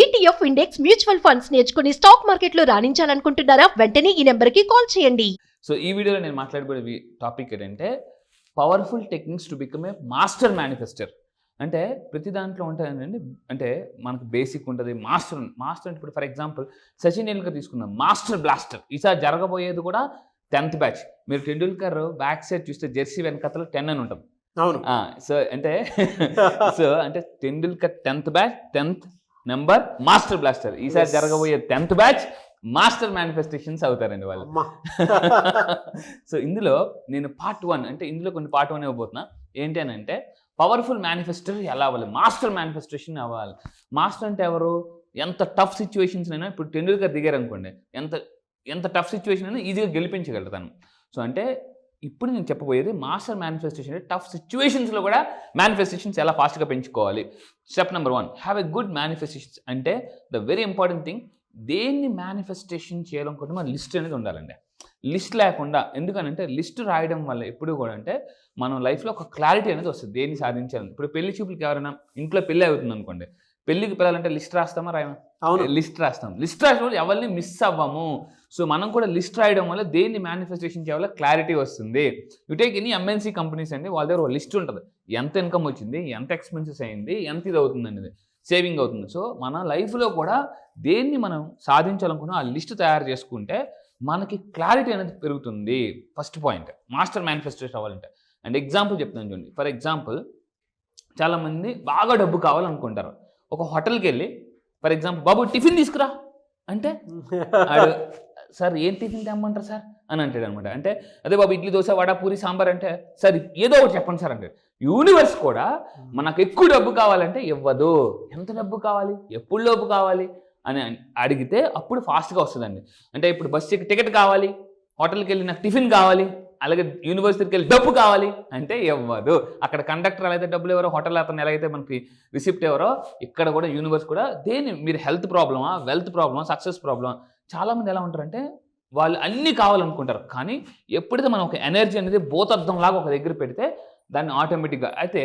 ETF index mutual funds నేర్చుకుని stock మార్కెట్లో రాణించాలనుకుంటున్నారా? వెంటనే ఈ నెంబర్కి కాల్ చేయండి. సో ఈ వీడియోలో నేను మాట్లాడబోయే టాపిక్ ఏంటంటే powerful techniques to become a master manifester. అంటే ప్రతి దాంట్లో ఉంటాయండి. అంటే మనకు బేసిక్ ఉంటుంది, మాస్టర్ అంటే ఇప్పుడు ఫర్ ఎగ్జాంపుల్ సచిన్ టెండూల్కర్ తీసుకుందాం, మాస్టర్ బ్లాస్టర్. ఈసారి జరగబోయేది కూడా 10th బ్యాచ్. మీరు టెండూల్కర్ బ్యాక్ సైడ్ చూస్తే జెర్సీ వెనకతలో 10 అని ఉంటుంది. అవును. సో అంటే Tendulkar 10th batch, 10th number master blaster. ఈసారి జరగబోయే 10th బ్యాచ్ మాస్టర్ మేనిఫెస్టేషన్స్ అవుతారండి వాళ్ళు. సో ఇందులో నేను పార్ట్ 1 అంటే ఇందులో కొన్ని పార్ట్ 1 ఇవ్వబోతున్నా. ఏంటి అని అంటే పవర్ఫుల్ మేనిఫెస్టర్ ఎలా అవ్వాలి, మాస్టర్ మేనిఫెస్టేషన్ అవ్వాలి. మాస్టర్ అంటే ఎవరు? ఎంత టఫ్ సిచ్యువేషన్స్ అయినా, ఇప్పుడు టెండూల్కర్ దిగారు అనుకోండి, ఎంత టఫ్ సిచ్యువేషన్ అయినా ఈజీగా గెలిపించగలుగుతాను. సో అంటే ఇప్పుడు నేను చెప్పబోయేది మాస్టర్ మేనిఫెస్టేషన్ అంటే టఫ్ సిచ్యువేషన్స్లో కూడా మేనిఫెస్టేషన్స్ ఎలా ఫాస్ట్గా పెంచుకోవాలి. Step number 1, have a good manifestations. అంటే ద వెరీ ఇంపార్టెంట్ థింగ్, దేన్ని మేనిఫెస్టేషన్ చేయాలనుకుంటే మన లిస్ట్ అనేది ఉండాలండి. లిస్ట్ లేకుండా, ఎందుకనంటే లిస్ట్ రాయడం వల్ల ఎప్పుడు కూడా అంటే మనం లైఫ్లో ఒక క్లారిటీ అనేది వస్తుంది దేన్ని సాధించాలని. ఇప్పుడు పెళ్లి చూపులకి ఎవరైనా ఇంట్లో పెళ్ళి అవుతుంది అనుకోండి, పెళ్ళికి పిల్లలంటే లిస్ట్ రాస్తామా రాయమా? లిస్ట్ రాస్తాం. లిస్ట్ రాసినప్పుడు ఎవరిని మిస్ అవ్వము. సో మనం కూడా లిస్ట్ రాయడం వల్ల దేన్ని మేనిఫెస్టేషన్ చేయాలో క్లారిటీ వస్తుంది. You take any MNC companies అండి, వాళ్ళ దగ్గర ఒక లిస్ట్ ఉంటుంది. ఎంత ఇన్కమ్ వచ్చింది, ఎంత ఎక్స్పెన్సెస్ అయింది, ఎంత ఇది అవుతుంది అనేది, సేవింగ్ అవుతుంది. సో మన లైఫ్లో కూడా దేన్ని మనం సాధించాలనుకున్నా ఆ లిస్ట్ తయారు చేసుకుంటే మనకి క్లారిటీ అనేది పెరుగుతుంది. ఫస్ట్ పాయింట్ మాస్టర్ మేనిఫెస్టేషన్ అవ్వాలంటే. అండ్ ఎగ్జాంపుల్ చెప్తాను చూడండి. ఫర్ ఎగ్జాంపుల్ చాలామంది బాగా డబ్బు కావాలనుకుంటారు. ఒక హోటల్కి వెళ్ళి ఫర్ ఎగ్జాంపుల్, బాబు టిఫిన్ తీసుకురా అంటే సార్ ఏం టిఫిన్ తెమ్మంటారు సార్ అని అంటాడు అనమాట. అంటే అదే బాబు ఇడ్లీ, దోశ, వడ, పూరి, సాంబార్ అంటే సార్ ఏదో ఒకటి చెప్పండి సార్ అంటాడు. యూనివర్స్ కూడా మనకు ఎక్కువ డబ్బు కావాలంటే ఇవ్వదు. ఎంత డబ్బు కావాలి, ఎప్పుడు డబ్బు కావాలి అని అడిగితే అప్పుడు ఫాస్ట్గా వస్తుందండి. అంటే ఇప్పుడు బస్సు టికెట్ కావాలి, హోటల్కి వెళ్ళి నాకు టిఫిన్ కావాలి, అలాగే యూనివర్సిటీకి వెళ్ళి డబ్బు కావాలి అంటే ఇవ్వదు. అక్కడ కండక్టర్ ఎలా అయితే డబ్బులు ఎవరో, హోటల్ అతను ఎలా అయితే మనకి రిసిప్ట్ ఎవరో, ఇక్కడ కూడా యూనివర్స్ కూడా దేని మీరు హెల్త్ ప్రాబ్లమా, వెల్త్ ప్రాబ్లమా, సక్సెస్ ప్రాబ్లమా. చాలామంది ఎలా ఉంటారంటే వాళ్ళు అన్నీ కావాలనుకుంటారు, కానీ ఎప్పుడైతే మనం ఒక ఎనర్జీ అనేది భూతద్దంలాగా ఒక దగ్గర పెడితే దాన్ని ఆటోమేటిక్గా అయితే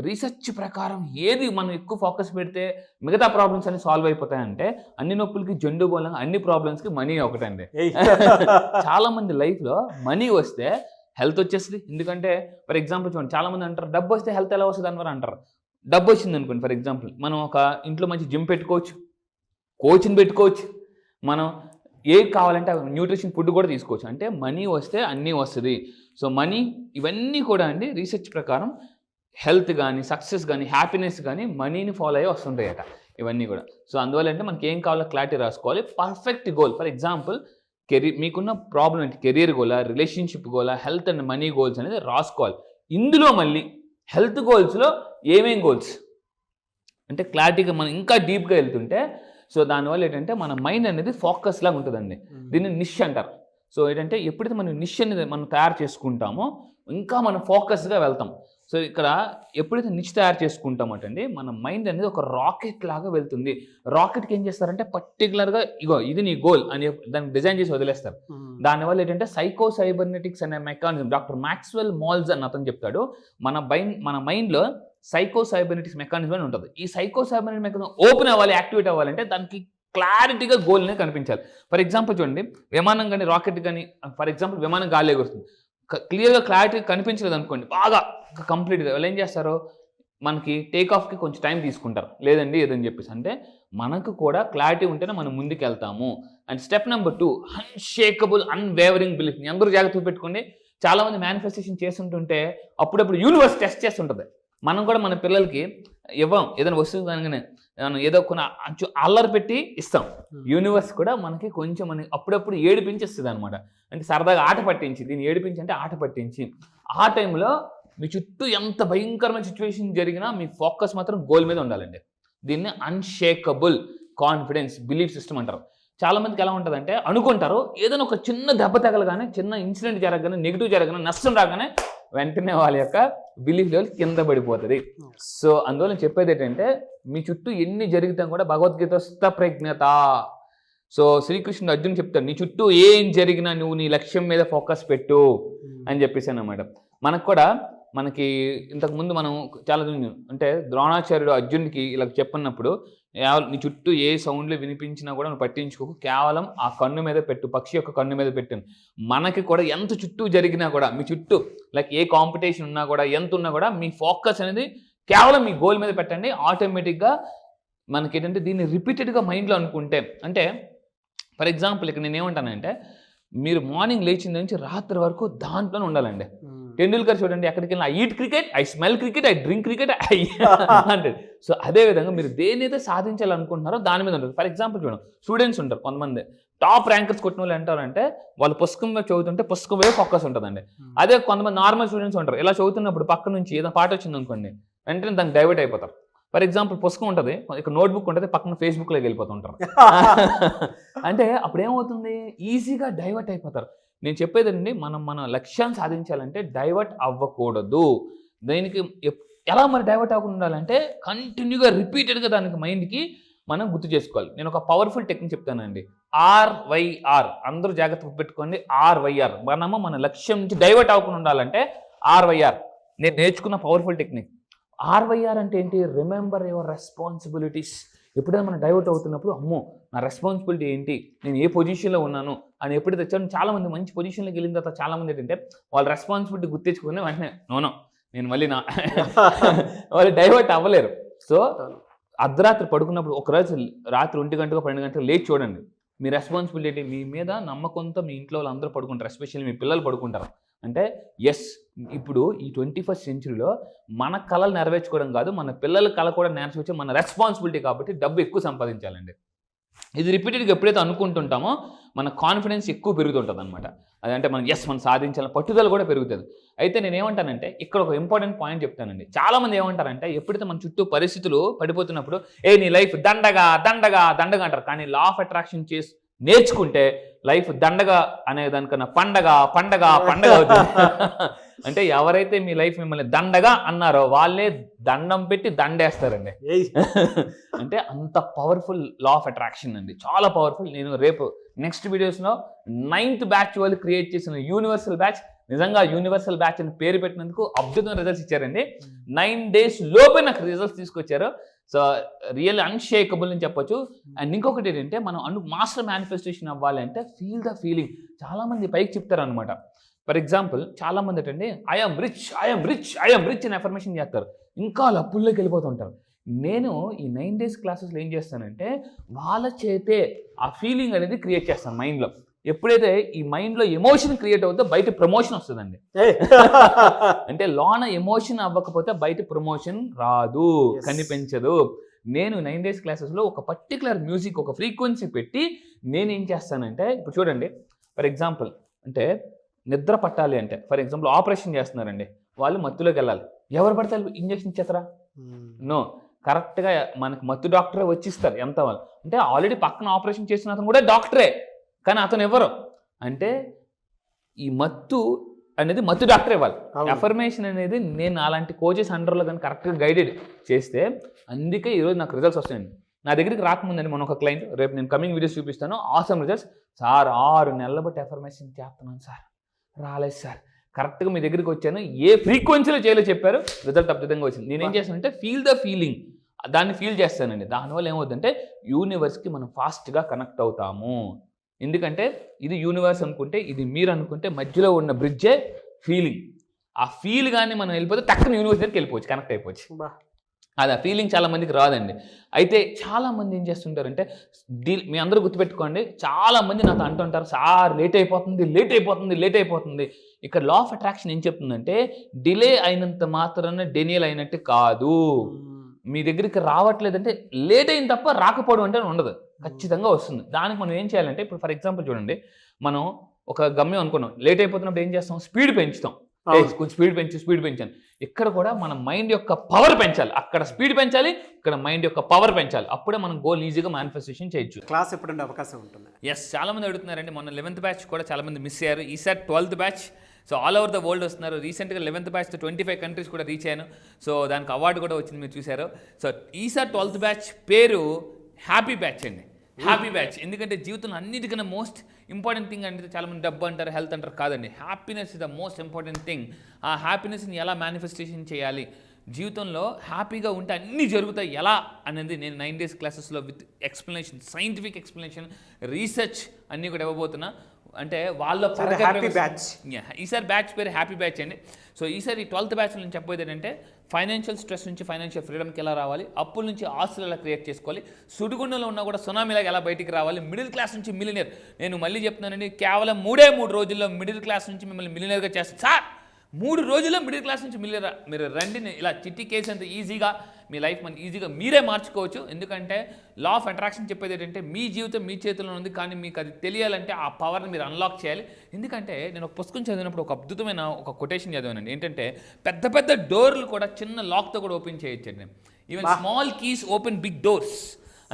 రీసెర్చ్ ప్రకారం ఏది మనం ఎక్కువ ఫోకస్ పెడితే మిగతా ప్రాబ్లమ్స్ అన్ని సాల్వ్ అయిపోతాయంటే అన్ని నొప్పులకి జండు బోలంగా అన్ని ప్రాబ్లమ్స్కి మనీ ఒకటండి. చాలా మంది లైఫ్లో మనీ వస్తే హెల్త్ వచ్చేస్తుంది. ఎందుకంటే ఫర్ ఎగ్జాంపుల్ చూడండి, చాలా మంది అంటారు డబ్బు వస్తే హెల్త్ ఎలా వస్తుంది అని అంటారు. డబ్బు వచ్చింది అనుకోండి, ఫర్ ఎగ్జాంపుల్ మనం ఒక ఇంట్లో మంచి జిమ్ పెట్టుకోవచ్చు, కోచ్ని పెట్టుకోవచ్చు, మనం ఏది కావాలంటే న్యూట్రిషన్ ఫుడ్ కూడా తీసుకోవచ్చు. అంటే మనీ వస్తే అన్నీ వస్తుంది. సో మనీ ఇవన్నీ కూడా అండి రీసెర్చ్ ప్రకారం హెల్త్ కానీ, సక్సెస్ కానీ, హ్యాపీనెస్ కానీ మనీని ఫాలో అయ్యి వస్తుంటాయట ఇవన్నీ కూడా. సో అందువల్ల అంటే మనకి ఏం కావాలో క్లారిటీ రాసుకోవాలి. పర్ఫెక్ట్ గోల్, ఫర్ ఎగ్జాంపుల్ మీకున్న ప్రాబ్లం ఏంటి, career Gola, relationship Gola, health and money goals అనేది రాసుకోవాలి. ఇందులో మళ్ళీ హెల్త్ గోల్స్లో ఏమేం గోల్స్ అంటే క్లారిటీగా మనం ఇంకా డీప్గా వెళ్తుంటే, సో దానివల్ల ఏంటంటే మన మైండ్ అనేది ఫోకస్ లాగా ఉంటుందండి. దీన్ని నిష్ అంటారు. సో ఏంటంటే ఎప్పుడైతే మనం నిష్ అనేది మనం తయారు చేసుకుంటామో ఇంకా మనం ఫోకస్గా వెళ్తాం. సో ఇక్కడ ఎప్పుడైతే నిష్ తయారు చేసుకుంటామటండి మన మైండ్ అనేది ఒక రాకెట్ లాగా వెళ్తుంది. రాకెట్కి ఏం చేస్తారంటే పర్టికులర్గా ఇగో ఇది నీ గోల్ అని దాన్ని డిజైన్ చేసి వదిలేస్తారు. దానివల్ల ఏంటంటే సైబర్నెటిక్స్ అనే మెకానిజం డాక్టర్ మ్యాక్స్వెల్ మోల్స్ అని అతను చెప్తాడు. మన మైండ్లో సైబర్నెటిక్స్ మెకానిజం అని ఉంటుంది. ఈ సైబర్నెటిక్ మెకానిజం ఓపెన్ అవ్వాలి, యాక్టివేట్ అవ్వాలంటే దానికి క్లారిటీగా గోల్ అనేది కనిపించాలి. ఫర్ ఎగ్జాంపుల్ చూడండి, విమానం కానీ రాకెట్ కానీ, ఫర్ ఎగ్జాంపుల్ విమానం గాలి ఎగురుతుంది, క్లియర్గా క్లారిటీ కనిపించలేదు అనుకోండి, బాగా కంప్లీట్గా వాళ్ళు ఏం చేస్తారు, మనకి టేక్ ఆఫ్కి కొంచెం టైం తీసుకుంటారు, లేదండి ఏదని చెప్పేసి. అంటే మనకు కూడా క్లారిటీ ఉంటేనే మనం ముందుకు వెళ్తాము. And step number 2, unshakeable unwavering belief. అందరూ జాగ్రత్తగా పెట్టుకోండి. చాలామంది మేనిఫెస్టేషన్ చేస్తుంటుంటే అప్పుడప్పుడు యూనివర్స్ టెస్ట్ చేస్తుంటుంది. మనం కూడా మన పిల్లలకి ఇవ్వం, ఏదైనా వస్తువు కనుకనే ఏదో కొన్ని అల్లరి పెట్టి ఇస్తాం. యూనివర్స్ కూడా మనకి కొంచెం అప్పుడప్పుడు ఏడిపించేస్తుంది అనమాట. అంటే సరదాగా ఆట పట్టించి, దీన్ని ఏడిపించి అంటే ఆట పట్టించి, ఆ టైంలో మీ చుట్టూ ఎంత భయంకరమైన సిచ్యువేషన్ జరిగినా మీ ఫోకస్ మాత్రం గోల్ మీద ఉండాలండి. దీన్ని అన్షేకబుల్ కాన్ఫిడెన్స్ బిలీఫ్ సిస్టమ్ అంటారు. చాలామందికి ఎలా ఉంటుందంటే అనుకుంటారు ఏదైనా ఒక చిన్న దెబ్బ తగలగానే, చిన్న ఇన్సిడెంట్ జరగగానే, నెగిటివ్ జరగగానే, నష్టం రాగానే వెంటనే వాళ్ళ యొక్క బిలీఫ్ లెవెల్ కింద పడిపోతుంది. సో అందువల్ల నేను చెప్పేది ఏంటంటే మీ చుట్టూ ఎన్ని జరిగితే కూడా భగవద్గీత స్థప్రజ్ఞత. సో శ్రీకృష్ణుడు అర్జున్ చెప్తాడు, నీ చుట్టూ ఏం జరిగినా నువ్వు నీ లక్ష్యం మీద ఫోకస్ పెట్టు అని చెప్పేసి అన్నమాట. మనకు కూడా మనకి ఇంతకుముందు మనం చాలా అంటే ద్రోణాచార్యుడు అర్జున్కి ఇలా చెప్పినప్పుడు నీ చుట్టూ ఏ సౌండ్లు వినిపించినా కూడా నువ్వు పట్టించుకోకు, కేవలం ఆ కన్ను మీద పెట్టు, పక్షి యొక్క కన్ను మీద పెట్టాను. మనకి కూడా ఎంత చుట్టూ జరిగినా కూడా మీ చుట్టూ లైక్ ఏ కాంపిటీషన్ ఉన్నా కూడా ఎంత ఉన్నా కూడా మీ ఫోకస్ అనేది కేవలం మీ గోల్ మీద పెట్టండి. ఆటోమేటిక్గా మనకి ఏంటంటే దీన్ని రిపీటెడ్గా మైండ్లో అనుకుంటే, అంటే ఫర్ ఎగ్జాంపుల్ ఇక్కడ నేను ఏమంటానంటే మీరు మార్నింగ్ లేచిన నుంచి రాత్రి వరకు దాంట్లోనే ఉండాలండి. టెండూల్కర్ చూడండి, ఎక్కడికి వెళ్ళినా I eat cricket, I smell cricket, I drink cricket అంటే. సో అదేవిధంగా మీరు దేనైతే సాధించాలనుకుంటున్నారో దాని మీద ఉంటుంది. ఫర్ ఎగ్జాంపుల్ చూడండి, స్టూడెంట్స్ ఉంటారు కొంతమంది టాప్ ర్యాంకర్స్ కొట్టిన వాళ్ళు అంటారంటే వాళ్ళు పుస్తకం మీద చదువుతుంటే పుస్తకం మీద ఫోకస్ ఉంటుందండి. అదే కొంతమంది నార్మల్ స్టూడెంట్స్ ఉంటారు, ఇలా చదువుతున్నప్పుడు పక్క నుంచి ఏదైనా పాట వచ్చింది అనుకోండి వెంటనే దానికి డైవర్ట్ అయిపోతారు. ఫర్ ఎగ్జాంపుల్ పుస్తకం ఉంటుంది, ఇక్కడ నోట్బుక్ ఉంటుంది, పక్కన ఫేస్బుక్లోకి వెళ్ళిపోతుంటారు. అంటే అప్పుడు ఏమవుతుంది, ఈజీగా డైవర్ట్ అయిపోతారు. నేను చెప్పేదండి, మన లక్ష్యాన్ని సాధించాలంటే డైవర్ట్ అవ్వకూడదు. దీనికి ఎలా మరి డైవర్ట్ అవ్వకుండా ఉండాలంటే కంటిన్యూగా రిపీటెడ్గా దానికి మైండ్కి మనం గుర్తు చేసుకోవాలి. నేను ఒక పవర్ఫుల్ టెక్నిక్ చెప్తానండి, ఆర్వైఆర్. అందరూ జాగ్రత్త పెట్టుకోండి, ఆర్వైఆర్. మన లక్ష్యం నుంచి డైవర్ట్ అవ్వకుండా ఉండాలంటే ఆర్వైఆర్. నేను నేర్చుకున్న పవర్ఫుల్ టెక్నిక్. ఆర్వైఆర్ అంటే ఏంటి, రిమెంబర్ యువర్ రెస్పాన్సిబిలిటీస్. ఎప్పుడైనా మనం డైవర్ట్ అవుతున్నప్పుడు అమ్మో నా రెస్పాన్సిబిలిటీ ఏంటి, నేను ఏ పొజిషన్లో ఉన్నాను అని ఎప్పుడైతే వచ్చాను. చాలామంది మంచి పొజిషన్లోకి వెళ్ళిన తర్వాత చాలామంది ఏంటంటే వాళ్ళ రెస్పాన్సిబిలిటీ గుర్తించుకుని వెంటనే నోనో నేను మళ్ళీ వాళ్ళు డైవర్ట్ అవ్వలేరు. సో అర్ధరాత్రి పడుకున్నప్పుడు ఒకరోజు రాత్రి 1 గంటగా 12 గంటలకు లేచి చూడండి, మీ రెస్పాన్సిబిలిటీ మీ మీద నమ్మకంతో మీ ఇంట్లో వాళ్ళు అందరూ పడుకుంటారు, ఎస్పెషల్లీ మీ పిల్లలు పడుకుంటారు. అంటే ఎస్, ఇప్పుడు ఈ 21st సెంచరీలో మన కళలు నెరవేర్చుకోవడం కాదు, మన పిల్లల కళ కూడా నెరవేర్చే మన రెస్పాన్సిబిలిటీ. కాబట్టి డబ్బు ఎక్కువ సంపాదించాలండి. ఇది రిపీటెడ్గా ఎప్పుడైతే అనుకుంటుంటామో మన కాన్ఫిడెన్స్ ఎక్కువ పెరుగుతుంటుంది అనమాట. అదంటే మనం సాధించాలని పట్టుదల కూడా పెరుగుతుంది. అయితే నేను ఏమంటానంటే ఇక్కడ ఒక ఇంపార్టెంట్ పాయింట్ చెప్తానండి. చాలామంది ఏమంటారంటే ఎప్పుడైతే మన చుట్టూ పరిస్థితులు పడిపోతున్నప్పుడు నీ లైఫ్ దండగా దండగా దండగా అంటారు. కానీ లా ఆఫ్ అట్రాక్షన్ నేర్చుకుంటే లైఫ్ దండగా అనే దానికన్నా పండగ పండగ పండగ అవుతుంది. అంటే ఎవరైతే మీ లైఫ్ మిమ్మల్ని దండగా అన్నారో వాళ్ళే దండం పెట్టి దండేస్తారండి. అంటే అంత పవర్ఫుల్ లా ఆఫ్ అట్రాక్షన్ అండి, చాలా పవర్ఫుల్. నేను రేపు నెక్స్ట్ వీడియోస్లో 9th బ్యాచ్ వాళ్ళు క్రియేట్ చేసిన యూనివర్సల్ బ్యాచ్, నిజంగా యూనివర్సల్ బ్యాచ్ అని పేరు పెట్టినందుకు అద్భుతమైన రిజల్ట్స్ ఇచ్చారండి. 9 days లోపే నాకు రిజల్ట్స్ తీసుకొచ్చారు. సో రియల్ అన్షేకబుల్ అని చెప్పొచ్చు. అండ్ ఇంకొకటి ఏంటంటే మనం మాస్టర్ మేనిఫెస్టేషన్ అవ్వాలి అంటే ఫీల్ ద ఫీలింగ్. చాలామంది పైకి చెప్తారు అనమాట. ఫర్ ఎగ్జాంపుల్ చాలామంది ఏంటంటే I'm rich I'm rich I'm rich అని అఫర్మేషన్ చేస్తారు, ఇంకా అప్పుల్లోకి వెళ్ళిపోతుంటారు. నేను ఈ 9 days క్లాసెస్లో ఏం చేస్తానంటే వాళ్ళ చేతే ఆ ఫీలింగ్ అనేది క్రియేట్ చేస్తాను మైండ్లో. ఎప్పుడైతే ఈ మైండ్లో ఎమోషన్ క్రియేట్ అవుతుందో బయట ప్రమోషన్ వస్తుందండి. అంటే లోన ఎమోషన్ అవ్వకపోతే బయట ప్రమోషన్ రాదు, కనిపించదు. నేను 9 days క్లాసెస్లో ఒక పర్టికులర్ మ్యూజిక్, ఒక ఫ్రీక్వెన్సీ పెట్టి నేను ఏం చేస్తానంటే ఇప్పుడు చూడండి, ఫర్ ఎగ్జాంపుల్ అంటే నిద్ర పట్టాలి అంటే ఫర్ ఎగ్జాంపుల్ ఆపరేషన్ చేస్తున్నారండి, వాళ్ళు మత్తులోకి వెళ్ళాలి. ఎవరు పడతారు ఇంజక్షన్ ఇచ్చేస్తారా? నో, కరెక్ట్గా మనకు మత్తు డాక్టరే వచ్చిస్తారు. ఎంత వాళ్ళు అంటే ఆల్రెడీ పక్కన ఆపరేషన్ చేసిన అతను కూడా డాక్టరే, కానీ అతను ఎవరు అంటే ఈ మత్తు అనేది మత్తు డాక్టర్ ఇవ్వాలి. అఫర్మేషన్ అనేది నేను అలాంటి కోచెస్ అండర్లో కానీ కరెక్ట్గా గైడెడ్ చేస్తే అందుకే ఈరోజు నాకు రిజల్ట్స్ వస్తాయండి. నా దగ్గరికి రాకముందండి మన ఒక క్లయింట్, రేపు నేను కమింగ్ వీడియోస్ చూపిస్తాను, ఆసమ్ రిజల్ట్స్. సార్ 6 నెలల బట్టి అఫర్మేషన్ చేస్తున్నాను సార్, రాలేదు సార్, కరెక్ట్గా మీ దగ్గరికి వచ్చాను, ఏ ఫ్రీక్వెన్సీలో చేయాలో చెప్పారు, రిజల్ట్ అద్భుతంగా వచ్చింది. నేనేం చేస్తానంటే ఫీల్ ద ఫీలింగ్, దాన్ని ఫీల్ చేస్తానండి. దానివల్ల ఏమవుతుందంటే యూనివర్స్కి మనం ఫాస్ట్గా కనెక్ట్ అవుతాము. ఎందుకంటే ఇది యూనివర్స్ అనుకుంటే, ఇది మీరు అనుకుంటే మధ్యలో ఉన్న బ్రిడ్జే ఫీలింగ్. ఆ ఫీల్ కానీ మనం వెళ్ళిపోతే టక్కున యూనివర్స్ దగ్గరికి వెళ్ళిపోవచ్చు, కనెక్ట్ అయిపోవచ్చు. అది ఆ ఫీలింగ్ చాలా మందికి రాదండి. అయితే చాలామంది ఏం చేస్తుంటారంటే మీ అందరూ గుర్తుపెట్టుకోండి, చాలామంది నాతో అంటుంటారు సార్ లేట్ అయిపోతుంది లేట్ అయిపోతుంది లేట్ అయిపోతుంది. ఇక్కడ లా ఆఫ్ అట్రాక్షన్ ఏం చెప్తుందంటే డిలే అయినంత మాత్రాన డెనియల్ అయినట్టు కాదు. మీ దగ్గరికి రావట్లేదంటే లేట్ అయిన తప్ప రాకపోవడం అంటే ఉండదు, ఖచ్చితంగా వస్తుంది. దానికి మనం ఏం చేయాలంటే ఇప్పుడు ఫర్ ఎగ్జాంపుల్ చూడండి, మనం ఒక గమ్యం అనుకున్నాం, లేట్ అయిపోతున్నప్పుడు ఏం చేస్తాం, స్పీడ్ పెంచుతాం. కొంచెం స్పీడ్ పెంచాను. ఇక్కడ కూడా మన మైండ్ యొక్క పవర్ పెంచాలి. అక్కడ స్పీడ్ పెంచాలి, ఇక్కడ మైండ్ యొక్క పవర్ పెంచాలి. అప్పుడే మనం గోల్ ఈజీగా మేనిఫెస్టేషన్ చేయొచ్చు. క్లాస్ ఎప్పుడంటే అవకాశం ఉంటుంది. ఎస్, చాలా మంది అడుగుతున్నారండి. మొన్న 11th బ్యాచ్ కూడా చాలా మంది మిస్ అయ్యారు. ఈసారి 12th batch. So all over the world వస్తున్నారు. రీసెంట్గా 11th బ్యాచ్తో 25 కంట్రీస్ కూడా రీచ్ అయ్యాను. సో దానికి అవార్డు కూడా వచ్చింది, మీరు చూశారు. సో ఈసారి 12th బ్యాచ్ పేరు హ్యాపీ బ్యాచ్ అండి. హ్యాపీ బ్యాచ్ ఎందుకంటే జీవితంలో అన్నిటికన్నా మోస్ట్ ఇంపార్టెంట్ థింగ్ అంటే చాలామంది డబ్బు అంటారు, హెల్త్ అంటారు, కాదండి. Happiness is the most important thing. ఆ హ్యాపీనెస్ని ఎలా మేనిఫెస్టేషన్ చేయాలి, జీవితంలో హ్యాపీగా ఉంటే అన్నీ జరుగుతాయి ఎలా అనేది నేను 9 days క్లాసెస్లో with explanation, scientific explanation, research అన్నీ కూడా ఇవ్వబోతున్నా. అంటే వాళ్ళ హ్యాపీ బ్యాచ్. ఈసారి బ్యాచ్ పేరు హ్యాపీ బ్యాచ్ అండి. సో ఈసారి 12th బ్యాచ్ నుంచి చెప్పబోయేది ఏంటంటే ఫైనాన్షియల్ స్ట్రెస్ నుంచి ఫైనాన్షియల్ ఫ్రీడమ్కి ఎలా రావాలి, అప్పుల నుంచి ఆస్తులు ఎలా క్రియేట్ చేసుకోవాలి, సుడిగుండంలో ఉన్నా కూడా సునామీలాగా ఎలా బయటికి రావాలి, మిడిల్ క్లాస్ నుంచి మిలినియర్. నేను మళ్ళీ చెప్తున్నానండి, కేవలం 3 రోజుల్లో మిడిల్ క్లాస్ నుంచి మిమ్మల్ని మిలినియర్గా చేస్తాను సార్. 3 రోజుల్లో మిడిల్ క్లాస్ నుంచి మిలియర్ మీరు రండి. ఇలా చిట్టి కేసు అంత ఈజీగా మీ లైఫ్ మన ఈజీగా మీరే మార్చుకోవచ్చు. ఎందుకంటే లా ఆఫ్ అట్రాక్షన్ చెప్పేది ఏంటంటే మీ జీవితం మీ చేతిలో ఉంది, కానీ మీకు అది తెలియాలంటే ఆ పవర్ని మీరు అన్లాక్ చేయాలి. ఎందుకంటే నేను ఒక పుస్తకం చదివినప్పుడు ఒక అద్భుతమైన ఒక కొటేషన్ చదివానండి. ఏంటంటే పెద్ద పెద్ద డోర్లు కూడా చిన్న లాక్తో కూడా ఓపెన్ చేయొచ్చండి. Even small keys open big doors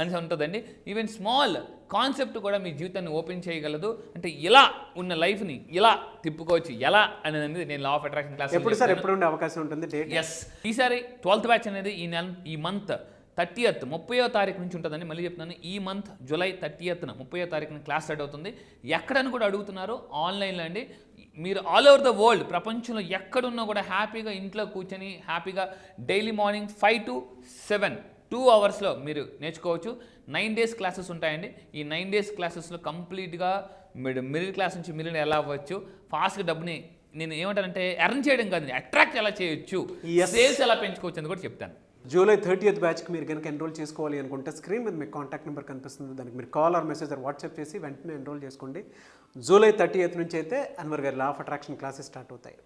అని ఉంటుందండి. ఈవెన్ స్మాల్ కాన్సెప్ట్ కూడా మీ జీవితాన్ని ఓపెన్ చేయగలదు. అంటే ఇలా ఉన్న లైఫ్ని ఇలా తిప్పుకోవచ్చు ఎలా అనేది నేను లా ఆఫ్ అట్రాక్షన్ క్లాస్ ఎప్పుడు ఉండే అవకాశం ఉంటుంది డేట్? ఎస్, ఈసారి 12th బ్యాచ్ అనేది ఈ మంత్ 30th 30వ తారీఖు నుంచి ఉంటుందండి. మళ్ళీ చెప్తున్నాను, ఈ మంత్ జూలై 30th 30వ తారీఖున క్లాస్ స్టార్ట్ అవుతుంది. ఎక్కడని కూడా అడుగుతున్నారు, ఆన్లైన్లో అండి. మీరు ఆల్ ఓవర్ ద వరల్డ్, ప్రపంచంలో ఎక్కడున్నా కూడా హ్యాపీగా ఇంట్లో కూర్చొని హ్యాపీగా డైలీ మార్నింగ్ 5 to 7 2 hours మీరు నేర్చుకోవచ్చు. 9 days క్లాసెస్ ఉంటాయండి. ఈ 9 days క్లాసెస్లో కంప్లీట్గా మిడిల్ క్లాస్ నుంచి మిలియన్ ఎలా అవ్వచ్చు, ఫాస్ట్గా డబ్బుని నేను ఏమంటానంటే ఎర్న్ చేయడం కాదు, అట్రాక్ట్ ఎలా చేయొచ్చు, సేల్స్ ఎలా పెంచుకోవచ్చు అని కూడా చెప్తాను. జూలై 30th బ్యాచ్కి మీరు కనుక ఎన్రోల్ చేసుకోవాలి అనుకుంటే స్క్రీన్ మీద మీకు కాంటాక్ట్ నెంబర్ కనిపిస్తుంది. దానికి మీరు call or message or WhatsApp చేసి వెంటనే ఎన్రోల్ చేసుకోండి. జూలై 30th నుంచి అయితే అన్వర్ గారి law of attraction classes start అవుతాయి.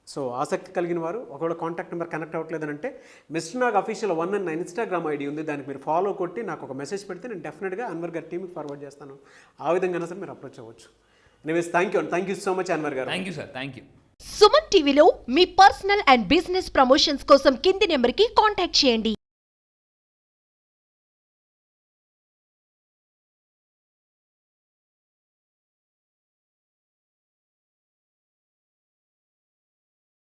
సో ఆసక్తి కలిగిన వారు ఒకవేళ కాంటాక్ట్ నెంబర్ కనెక్ట్ అవ్వట్లేదని అంటే మిస్టర్ నాగ్ అఫీషియల్ 1 అని నా ఇన్స్టాగ్రామ్ ఐడి ఉంది, దానికి మీరు ఫాలో కొట్టి నాకు ఒక మెసేజ్ పెడితే నేను డెఫినెట్గా అన్వర్ గారి టీమ్కి ఫార్వర్డ్ చేస్తాను. ఆ విధంగా సరే మీరు అప్రోచ్ అవ్వచ్చు. Anyways thank you so much Anwar గారు. Thank you sir, thank you. Suman టీవీలో మీ పర్సనల్ అండ్ బిజినెస్ ప్రమోషన్స్ కోసం కింది నెంబర్కి కాంటాక్ట్ చేయండి.